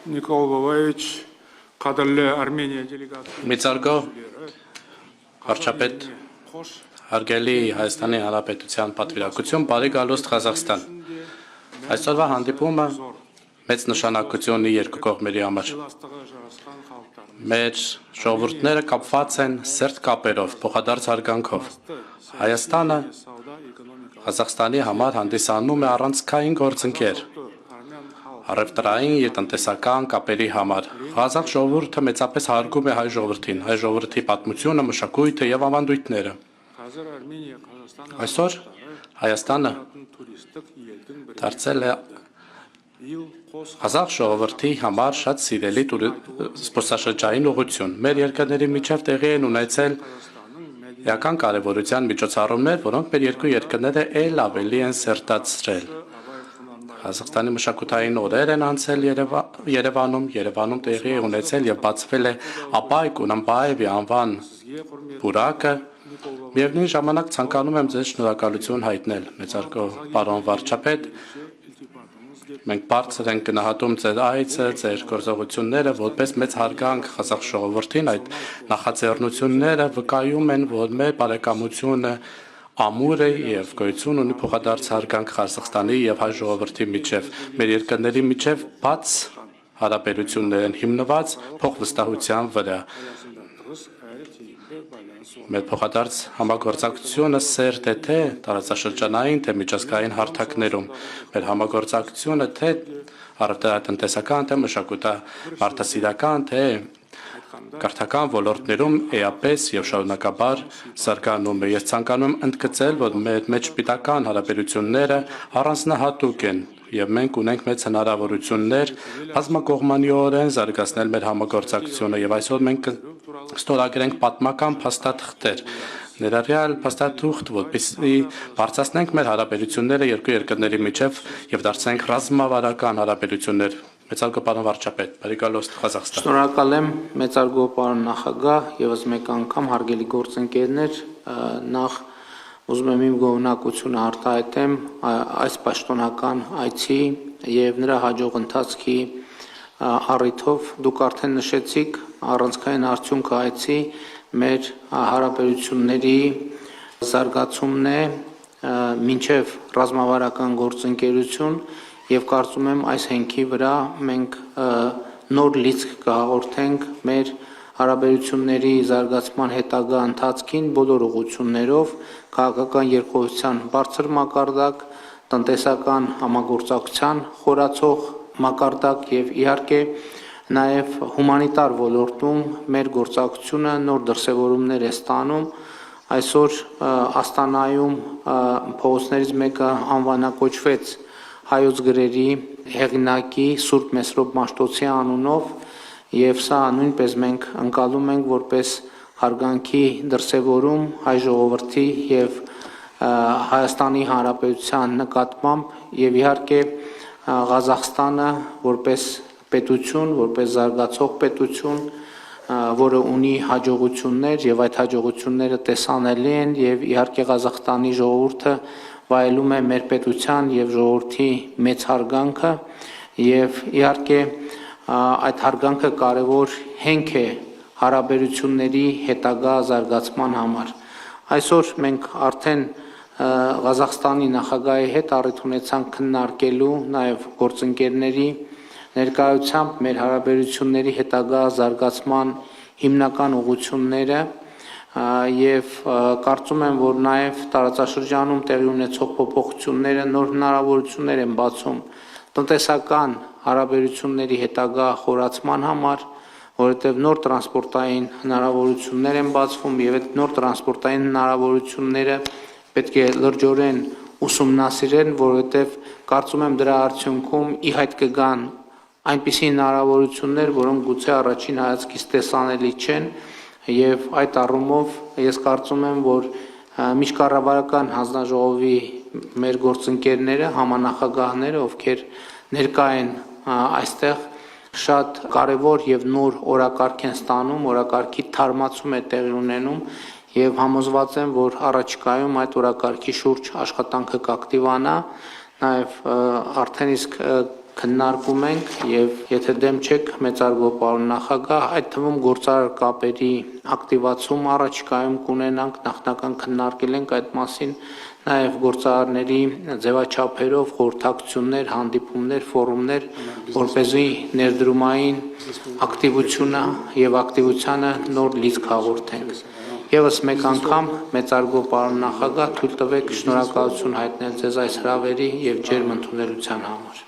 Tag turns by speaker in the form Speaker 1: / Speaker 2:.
Speaker 1: Николай Валерьевич, кадрлы Армения делегация.
Speaker 2: Մեծարգո վարչապետ հարգելի Հայաստանի Հանրապետության պատվիրակություն, բարի գալուստ Ղազախստան։ Այսօրվա հանդիպումը մեծ նշանակություն ունի երկու կողմերի համար։ Մեր ժողովուրդները կապված են սերտ կապերով, փոխադարձ հարգանքով։ Հայաստանը Ղազախստանի համար հանդիսանում է առանցքային գործընկեր առևտրային եւ տնտեսական կապերի համար։ Ղազախ ժողովուրդը մեծապես հարգում է հայ ժողովրդին, հայ ժողովրդի պատմությունը, մշակույթը եւ ավանդույթները։ Այսօր Հայաստանը դարձել է Ղազախ ժողովրդի համար շատ սիրելի զբոսաշրջային ուղղություն։ Մեր երկրների միջև տեղի են ունեցել էական կարևորության միջոցառումներ, որոնք մեր երկու երկրները ել ավելի են սերտացրել։ Ղազախստանի մշակութային օրեր են անցել Երևանում տեղի է ունեցել եւ բացվել է Աբայ Կունամբաևի անվան պուրակը։ Միևնույն ժամանակ ցանկանում եմ ձեզ շնորհակալություն հայտնել, մեծարգո պարոն վարչապետ։ Մենք բարձր ենք գնահատում ձեր այցը, ձեր գործողությունները, որպես մեծ հարգանք Ղազախ ժողովրդին, այդ նախաձեռնությունները վկայում են, որ մեր բարեկամությունը ամուր է եւ գոյություն ունի փոխադարձ հարգանք Ղազախստանի եւ հայ ժողովրդի միջև։ Մեր երկրների միջև բաց հարաբերություններ են հիմնված փոխվստահության վրա։ Մեր փոխադարձ համագործակցությունը սերտ է թե տարածաշրջանային, թե միջազգային հարթակներում։ Մեր համագործակցությունը թե առևտրատնտեսական, թե մշակութա-մարդասիրական, թե կրթական ոլորտներում էապես եւ շարունակաբար զարգանում է։ Ես ցանկանում եմ ընդգծել, որ մեր մեջ պիտական հարաբերությունները առանձնահատուկ են եւ մենք ունենք մեծ հնարավորություններ բազմակողմանիորեն զարգացնել մեր համագործակցությունը եւ այսօր մենք ստորագրենք պատմական փաստաթղթեր, ներառյալ փաստաթուղթ, որպեսզի բարձրացնենք մեր հարաբերությունները երկու երկրների միջև եւ դարձնենք ռազմավարական հարաբերություններ։ Մեծարգո պարոն վարչապետ, բարի գալուստ Ղազախստան։
Speaker 3: Շնորհակալ եմ մեծարգո պարոն նախագահ, եւս մեկ անգամ հարգելի գործընկերներ, նախ ուզում եմ իմ գոհունակությունը արտահայտեմ այս պաշտոնական այցի եւ նրա հաջող ընթացքի առիթով դուք արդեն նշեցիք առանցքային արդյունքը այցի մեր հարաբերությունների զարգացումն է մինչև ռազմավարական գործընկերություն եւ կարծում եմ այս հենքի վրա մենք նոր լիցք կհաղորդենք մեր հարաբերությունների զարգացման հետագա ընթացքին բոլոր ուղղություններով քաղաքական երկխոսության բարձր մակարդակ, տնտեսական համագործակցության խորացող մակարդակ եւ իհարկե նաեւ հումանիտար ոլորտում մեր գործակցությունը նոր դրսևորումներ է ստանում այսօր Աստանայում փողոցներից մեկը անվանակոչվեց հայոց գրերի հեղինակի Սուրբ Մեսրոպ Մաշտոցի անունով եւ սա նույնպես մենք ընկալում ենք որպես հարգանքի դրսևորում հայ ժողովրդի եւ Հայաստանի Հանրապետության նկատմամբ եւ իհարկե Ղազախստանը որպես պետություն, որպես զարգացող պետություն, որը ունի հաջողություններ եւ այդ հաջողությունները տեսանելի են եւ իհարկե Ղազախստանի ժողովուրդը վայելում է մեր պետության եւ ժողովրդի մեծ հարգանքը եւ իհարկե այդ հարգանքը կարևոր հենք է հարաբերությունների հետագա զարգացման համար։ Այսօր մենք արդեն Ղազախստանի նախագահի հետ առիթ ունեցանք քննարկելու նաեւ գործընկերների ներկայությամբ մեր հարաբերությունների հետագա զարգացման հիմնական ուղղությունները եւ կարծում եմ, որ նաեւ տարածաշրջանում տեղի ունեցող փոփոխությունները նոր հնարավորություններ են բացում տնտեսական հարաբերությունների հետագա խորացման համար, որովհետեւ նոր տրանսպորտային հնարավորություններ են բացվում եւ այդ նոր տրանսպորտային հնարավորությունները պետք է լրջորեն ուսումնասիրեն, որովհետեւ կարծում եմ դրա արդյունքում ի հայտ կգան այնպիսի հնարավորություններ, որոնք գուցե առաջին հայացքից տեսանելի չեն եւ այդ առումով ես կարծում եմ, որ միջկառավարական հանձնաժողովի մեր գործընկերները, համանախագահները, ովքեր ներկա են այստեղ շատ կարևոր եւ նոր օրակարգ են ստանում, օրակարգի թարմացում է տեղի ունենում եւ համոզված եմ, որ առաջիկայում այդ օրակարգի շուրջ աշխատանքը կակտիվանա, նաեւ արդեն իսկ քննարկում ենք եւ եթե դեմ չեք մեծարգո պարոն նախագահ, այդ թվում գործարար կապերի ակտիվացում առաջիկայում կունենանք, նախնական քննարկել ենք այդ մասին, նաեւ գործարարների ձևաչափերով խորհրդակցություններ, հանդիպումներ, ֆորումներ, որպեսզի ներդրումային ակտիվությունը եւ ակտիվությանը նոր լիցք հաղորդենք։ Եվս մեկ անգամ մեծարգո պարոն նախագահ, թույլ տվեք շնորհակալություն հայտնել ձեզ այս հրավերի եւ ջերմ ընդունելության համար։